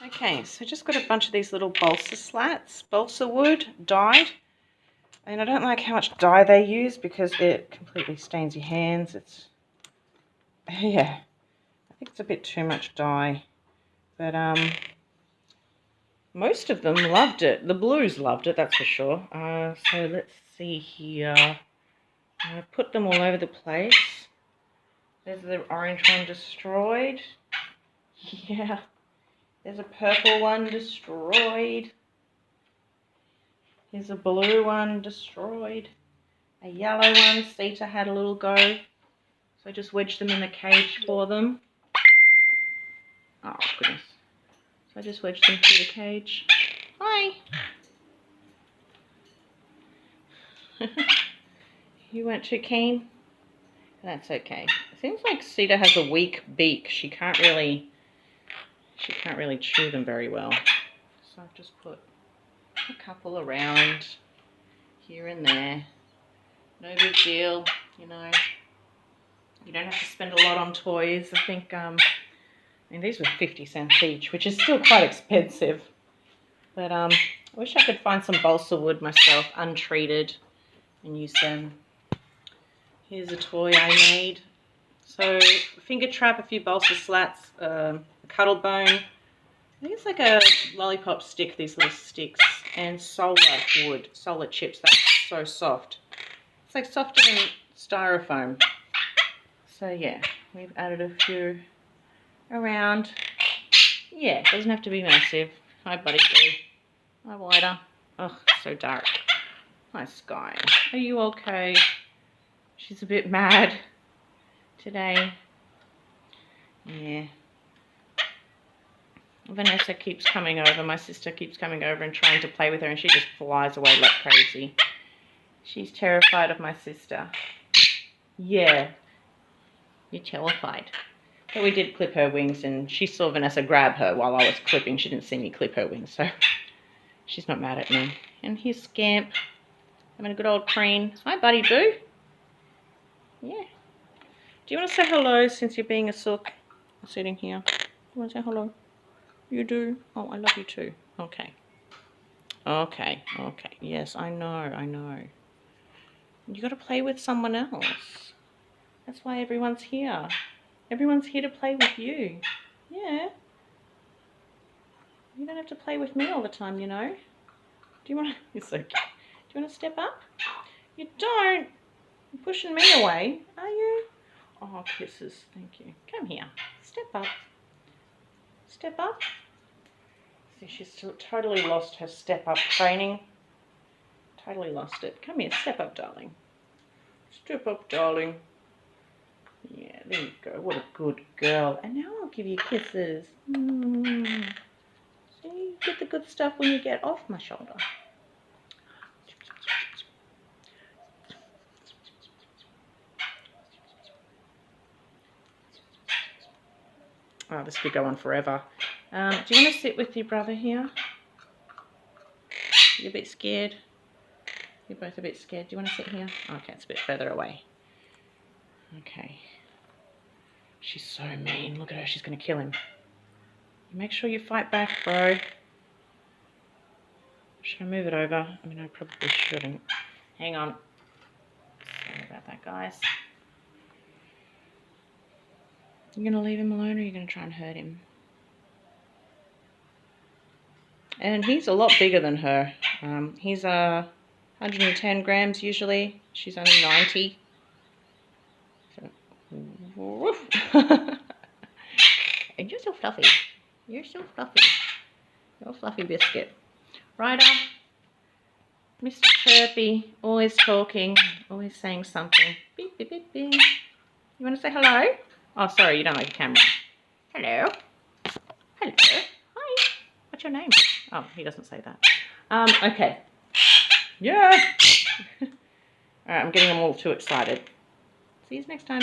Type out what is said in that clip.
Okay, so just got a bunch of these little balsa slats, balsa wood, dyed. And I don't like how much dye they use because it completely stains your hands. It's, yeah, I think it's a bit too much dye. But most of them loved it. The blues loved it, that's for sure. So let's see here. I put them all over the place. There's the orange one destroyed. Yeah. There's a purple one destroyed. Here's a blue one destroyed. A yellow one, Sita had a little go. So I just wedged them in the cage for them. Oh, goodness. So I just wedged them through the cage. Hi. You weren't too keen? That's okay. It seems like Sita has a weak beak. She can't really chew them very well. So I've just put a couple around here and there. No big deal, you know. You don't have to spend a lot on toys. I think, I mean, these were 50 cents each, which is still quite expensive. But I wish I could find some balsa wood myself, untreated, and use them. Here's a toy I made. So, finger trap, a few balsa slats, a cuddle bone. I think it's like a lollipop stick, these little sticks, and solar wood, solar chips. That's so soft. It's like softer than styrofoam. So yeah, we've added a few around. Yeah, it doesn't have to be massive. Hi, Buddy Boo. Hi, Wider. Oh, so dark. Hi, Sky. Are you okay? She's a bit mad today. Yeah. Vanessa keeps coming over. My sister keeps coming over and trying to play with her, and she just flies away like crazy. She's terrified of my sister. Yeah. You're terrified. But we did clip her wings, and she saw Vanessa grab her while I was clipping. She didn't see me clip her wings, so she's not mad at me. And here's Scamp. Having a good old preen. Hi, Buddy Boo. Yeah. Do you want to say hello since you're being a sook? I'm sitting here. Do you want to say hello? You do? Oh, I love you too. Okay. Okay. Okay. Yes, I know. You got to play with someone else. That's why everyone's here. Everyone's here to play with you. Yeah. You don't have to play with me all the time, you know. Do you want to... It's okay. Do you want to step up? You don't. You're pushing me away, are you? Oh, kisses. Thank you. Come here. Step up. Step up. See, she's totally lost her step up training. Totally lost it. Come here. Step up, darling. Step up, darling. Yeah, there you go. What a good girl. And now I'll give you kisses. See, you get the good stuff when you get off my shoulder. Oh, this could go on forever. Do you want to sit with your brother here? You're a bit scared? You're both a bit scared. Do you want to sit here? Okay, it's a bit further away. Okay. She's so mean. Look at her. She's going to kill him. Make sure you fight back, bro. Should I move it over? I mean, I probably shouldn't. Hang on. Sorry about that, guys. You going to leave him alone, or are you going to try and hurt him? And he's a lot bigger than her. He's 110 grams usually. She's only 90. So, woof. And you're so fluffy. You're so fluffy. You're a fluffy biscuit. Ryder, Mr. Chirpy, always talking, always saying something. Beep, beep, beep, beep. You want to say hello? Oh, sorry, you don't like the camera. Hello. Hello. Hi. What's your name? Oh, he doesn't say that. Okay. Yeah. All right, I'm getting them all too excited. See you next time.